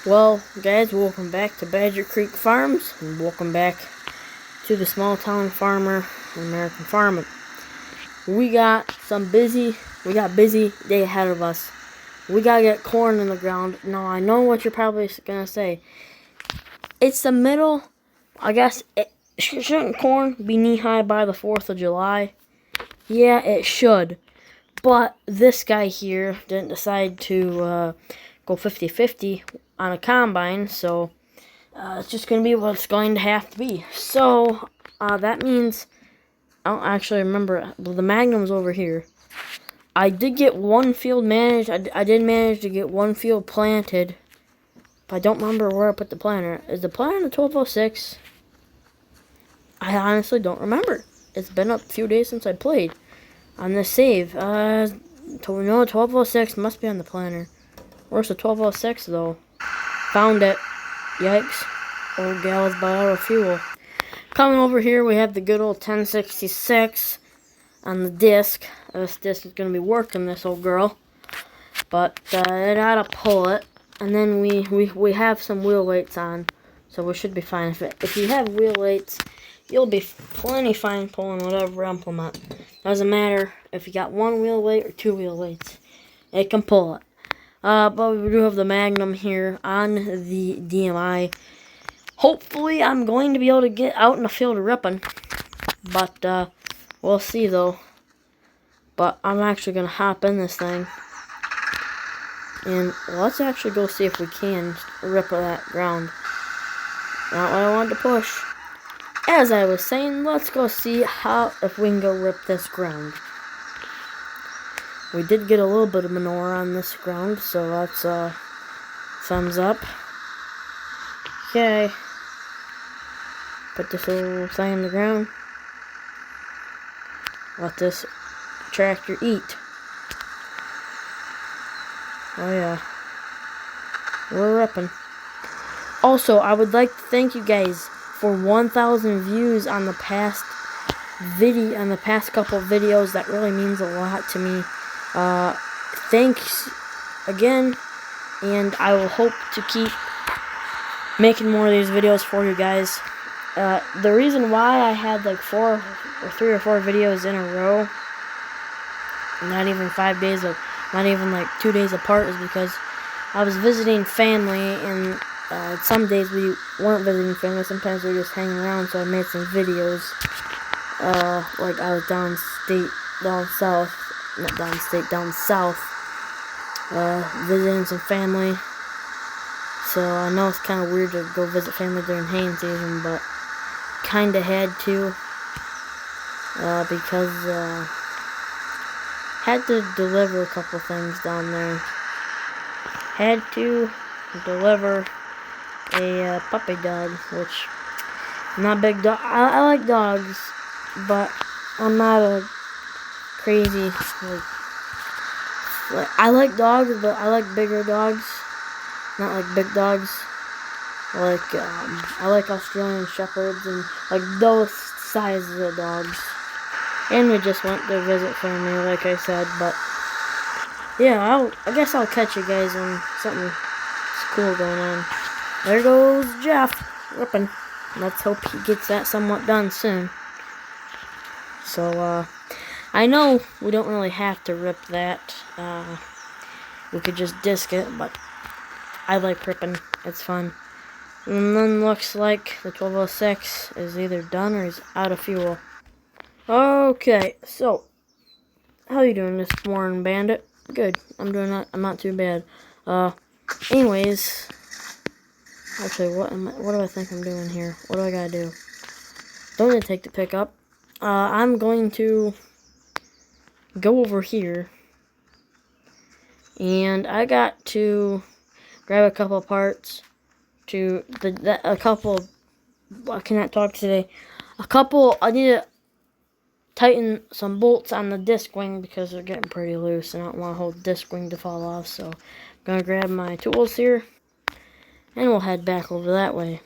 Well, guys, welcome back to Badger Creek Farms, and welcome back to the small town farmer, American farming. We got busy day ahead of us. We gotta get corn in the ground. Now, I know what you're probably gonna say. It's the middle. I guess shouldn't corn be knee-high by the 4th of July? Yeah, it should. But this guy here didn't decide to go 50-50 on a combine, so it's just going to be what it's going to have to be. So that means, I don't actually remember, the Magnum's over here. I did get one field managed. I did manage to get one field planted, but I don't remember where I put the planter. Is the planter in the 1206? I honestly don't remember. It's been a few days since I played on this save. No, 1206 must be on the planter. Where's the 1206 though? Found it. Yikes. Old gal is about out of fuel. Coming over here, we have the good old 1066 on the disc. This disc is going to be working this old girl. But it ought to pull it. And then we have some wheel weights on. So we should be fine. If you have wheel weights, you'll be plenty fine pulling whatever implement. Doesn't matter if you got one wheel weight or two wheel weights. It can pull it. But we do have the Magnum here on the DMI. Hopefully, I'm going to be able to get out in the field ripping. But, we'll see, though. But I'm actually going to hop in this thing. And let's actually go see if we can rip that ground. Not what I wanted to push. As I was saying, let's go see if we can go rip this ground. We did get a little bit of manure on this ground, so that's thumbs up. Okay. Put this little thing in the ground. Let this tractor eat. Oh yeah. We're ripping. Also, I would like to thank you guys for 1,000 views on the past couple of videos. That really means a lot to me. Thanks again, and I will hope to keep making more of these videos for you guys. The reason why I had like 3 or 4 videos in a row, not even 5 days, not even like 2 days apart, is because I was visiting family, and some days we weren't visiting family. Sometimes we were just hanging around, so I made some videos. Like I was down south, visiting some family. So I know it's kind of weird to go visit family during haying season, but kind of had to, because had to deliver a couple things down there. Had to deliver a puppy dog, which I'm not a big dog. I like dogs, but I'm not a crazy, like I like dogs, but I like bigger dogs, not like big dogs. Like I like Australian Shepherds and like those sizes of dogs. And we just went to visit family, like I said. But yeah, I guess I'll catch you guys when something cool going on. There goes Jeff ripping. Let's hope he gets that somewhat done soon. So I know we don't really have to rip that. We could just disc it, but I like ripping. It's fun. And then looks like the 1206 is either done or is out of fuel. Okay, so how you doing this morning, Bandit? Good. I'm not too bad. Anyways, actually, what do I think I'm doing here? What do I gotta do? Don't need to take the pickup. I'm going to go over here, and I got to grab a couple of parts to I cannot talk today. I need to tighten some bolts on the disc wing because they're getting pretty loose, and I don't want the whole disc wing to fall off. So I'm gonna grab my tools here, and we'll head back over that way.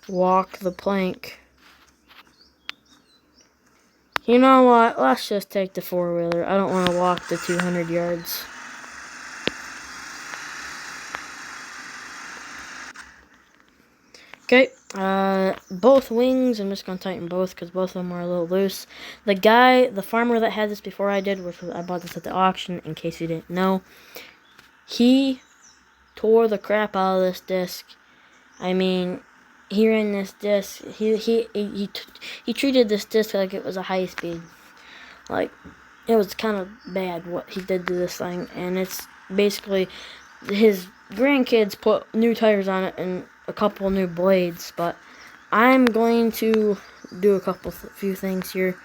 Walk the plank. You know what? Let's just take the 4-wheeler. I don't want to walk the 200 yards. Okay, both wings, I'm just going to tighten both because both of them are a little loose. The farmer that had this before I did, which was, I bought this at the auction, in case you didn't know, he tore the crap out of this disc. I mean, he ran this disc, he treated this disc like it was a high speed. Like, it was kind of bad what he did to this thing, and it's basically, his grandkids put new tires on it and a couple new blades, but I'm going to do a few things here.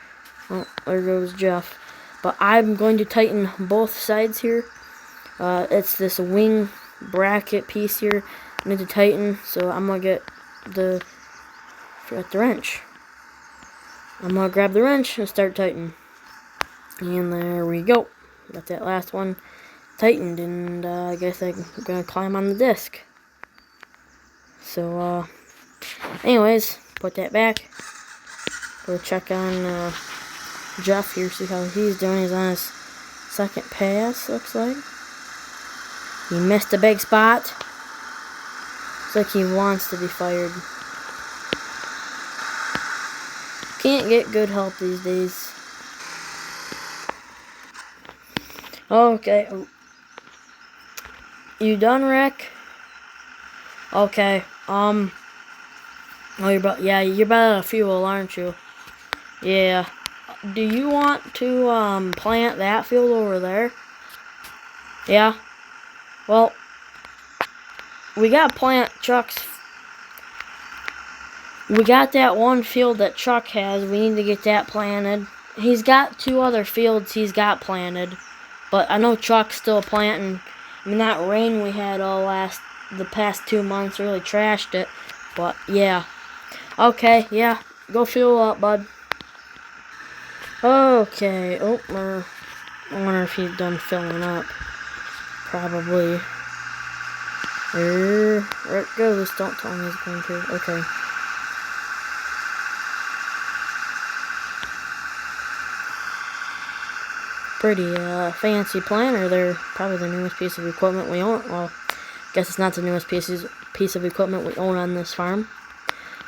Oh, there goes Jeff. But I'm going to tighten both sides here. It's this wing bracket piece here I need to tighten, so I'm going to get the wrench. I'm going to grab the wrench and start tightening. And there we go. Got that last one tightened, and I guess I'm going to climb on the disc. So, anyways, put that back. Go check on Jeff here, see how he's doing. He's on his second pass, looks like. He missed a big spot. Looks like he wants to be fired. Can't get good help these days. Okay. You done, Rick? Okay. Oh, you're about out of fuel, aren't you? Yeah. Do you want to plant that field over there? Yeah. Well, we got plant Chuck's. We got that one field that Chuck has. We need to get that planted. He's got 2 other fields he's got planted, but I know Chuck's still planting. I mean, that rain we had the past 2 months really trashed it. But yeah. Okay, yeah. Go fuel up, bud. Okay. Oh, I wonder if he's done filling up. Probably. There it goes. Don't tell me he's going to. Okay. Pretty fancy planter there. Probably the newest piece of equipment we own. Well, I guess it's not the newest piece of equipment we own on this farm.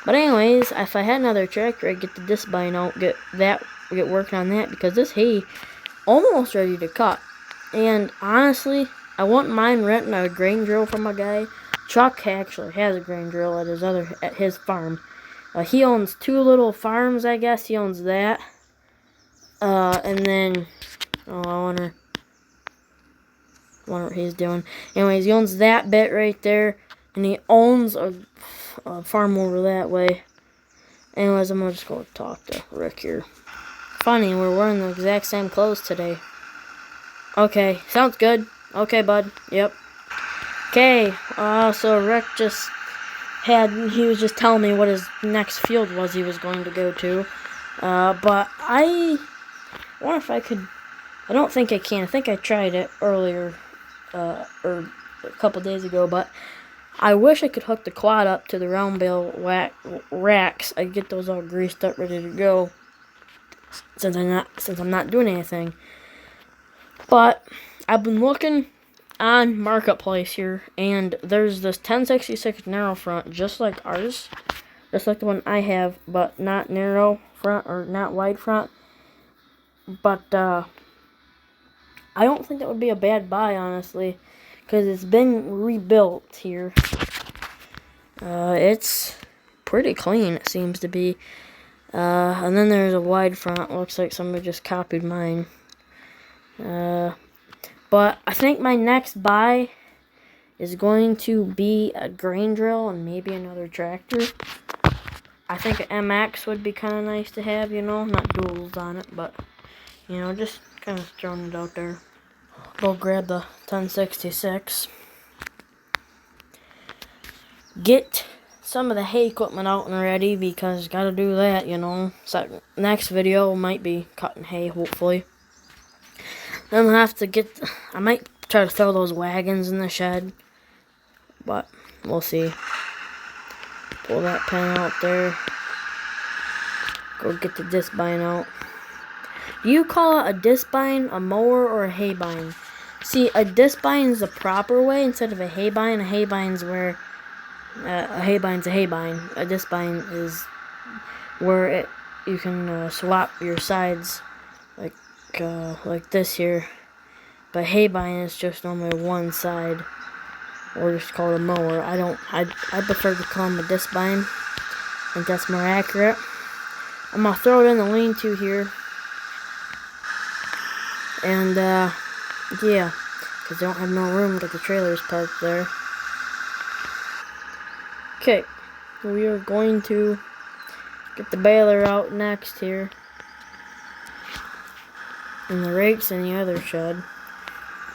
But anyways, if I had another tractor, I'd get the disc bine out, get working on that, because this hay almost ready to cut. And honestly, I wouldn't mind renting a grain drill from a guy. Chuck actually has a grain drill at his farm. He owns 2 little farms, I guess. He owns that. And then, oh, I wonder what he's doing. Anyways, he owns that bit right there, and he owns a farm over that way. Anyways, I'm gonna just go talk to Rick here. Funny, we're wearing the exact same clothes today. Okay, sounds good. Okay, bud. Yep. Okay, so Rick he was just telling me what his next field was he was going to go to. But I wonder if I could. I don't think I can. I think I tried it earlier, or a couple days ago, but I wish I could hook the quad up to the round bale racks. I'd get those all greased up, ready to go. Since I'm not doing anything. But I've been looking on Marketplace here, and there's this 1066 narrow front, just like ours, just like the one I have, but not narrow front or not wide front. But I don't think that would be a bad buy, honestly, because it's been rebuilt here. It's pretty clean, it seems to be. And then there's a wide front. Looks like somebody just copied mine. But I think my next buy is going to be a grain drill and maybe another tractor. I think an MX would be kind of nice to have, you know, not duals on it, but, you know, just kind of throwing it out there. Go grab the 1066. Get some of the hay equipment out and ready, because gotta do that, you know. So next video might be cutting hay, hopefully. Then I might try to throw those wagons in the shed, but we'll see. Pull that pen out there. Go get the disc bine out. Do you call it a disc bine, a mower, or a hay bine? See, a disc bine is the proper way instead of a hay bine. A hay bine is where A haybine's a haybine. A discbine is where you can swap your sides, like this here. But haybine is just normally one side, or just called a mower. I prefer to call them a discbine. I think that's more accurate. I'm gonna throw it in the lean-to here, and yeah, because they don't have no room to get the trailers parked there. Okay, we are going to get the baler out next here, and the rakes in the other shed.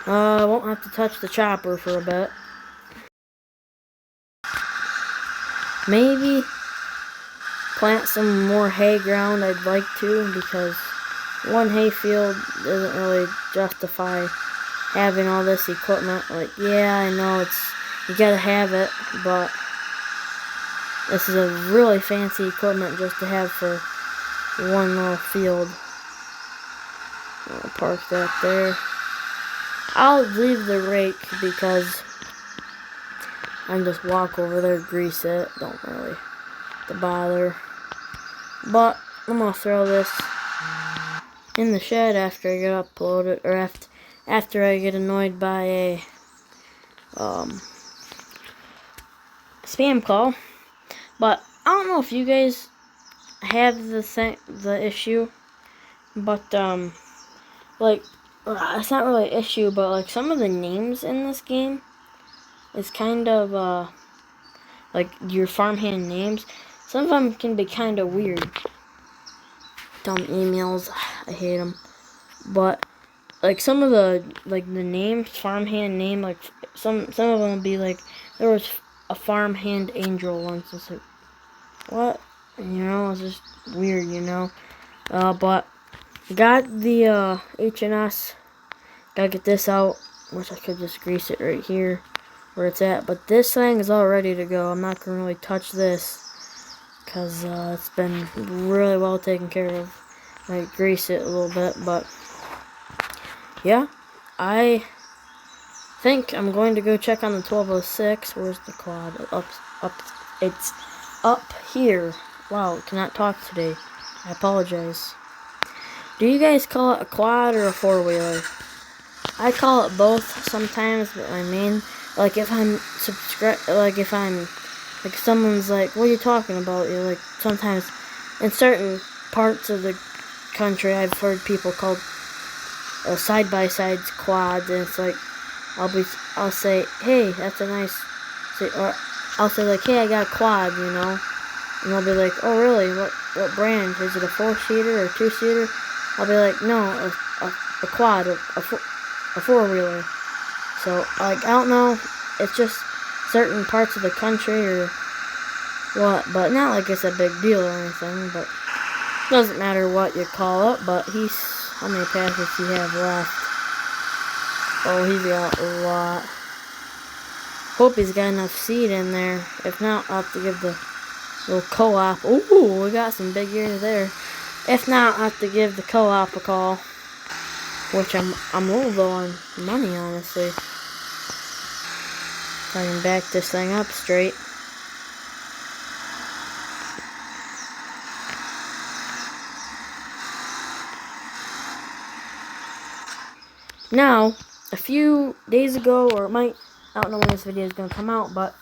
Won't have to touch the chopper for a bit. Maybe plant some more hay ground. I'd like to, because one hay field doesn't really justify having all this equipment. Like, yeah, I know you gotta have it, but this is a really fancy equipment just to have for one little field. I'll park that there. I'll leave the rake because I can just walk over there, grease it. Don't really bother. But I'm gonna throw this in the shed after I get uploaded, or after I get annoyed by a spam call. But I don't know if you guys have the issue, but like, it's not really an issue, but like some of the names in this game is kind of like your farmhand names. Some of them can be kind of weird. Dumb emails, I hate them. But like some of the names, farmhand name, like some of them will be like, there was a farmhand angel once. It's like, what? You know, it's just weird, you know. But got the H&S. Gotta get this out. Wish I could just grease it right here where it's at. But this thing is all ready to go. I'm not gonna really touch this because it's been really well taken care of. I grease it a little bit, but yeah, I think I'm going to go check on the 1206. Where's the quad? It's up here. Wow, cannot talk today. I apologize. Do you guys call it a quad or a four-wheeler? I call it both sometimes, but I mean, like if I'm like someone's like, what are you talking about? You're like, sometimes in certain parts of the country, I've heard people called side-by-sides quads, and it's like, I'll say, hey, that's a nice, or I'll say like, hey, I got a quad, you know, and they'll be like, oh really, what brand? Is it a 4-seater or 2-seater? I'll be like, no, a quad, a four-wheeler. So, like, I don't know, it's just certain parts of the country or what, but not like it's a big deal or anything, but doesn't matter what you call it. But how many packets do you have left? Oh, he's got a lot. Hope he's got enough seed in there. If not, I'll have to give the little co-op. Ooh, we got some big ears there. If not, I'll have to give the co-op a call. Which I'm low though on money, honestly. If I can back this thing up straight. Now, a few days ago, or I don't know when this video is going to come out, but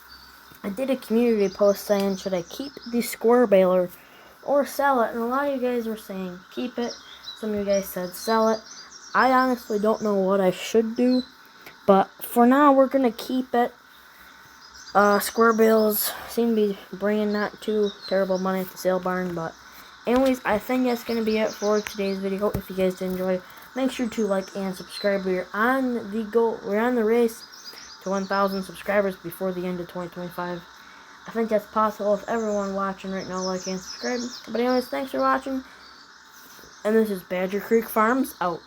I did a community post saying, should I keep the square baler or sell it? And a lot of you guys were saying, keep it. Some of you guys said, sell it. I honestly don't know what I should do, but for now, we're going to keep it. Square bales seem to be bringing not too terrible money at the sale barn, but anyways, I think that's going to be it for today's video. If you guys did enjoy, make sure to like and subscribe. We're on the race to 1,000 subscribers before the end of 2025. I think that's possible if everyone watching right now like and subscribe. But anyways, thanks for watching, and this is Badger Creek Farms out.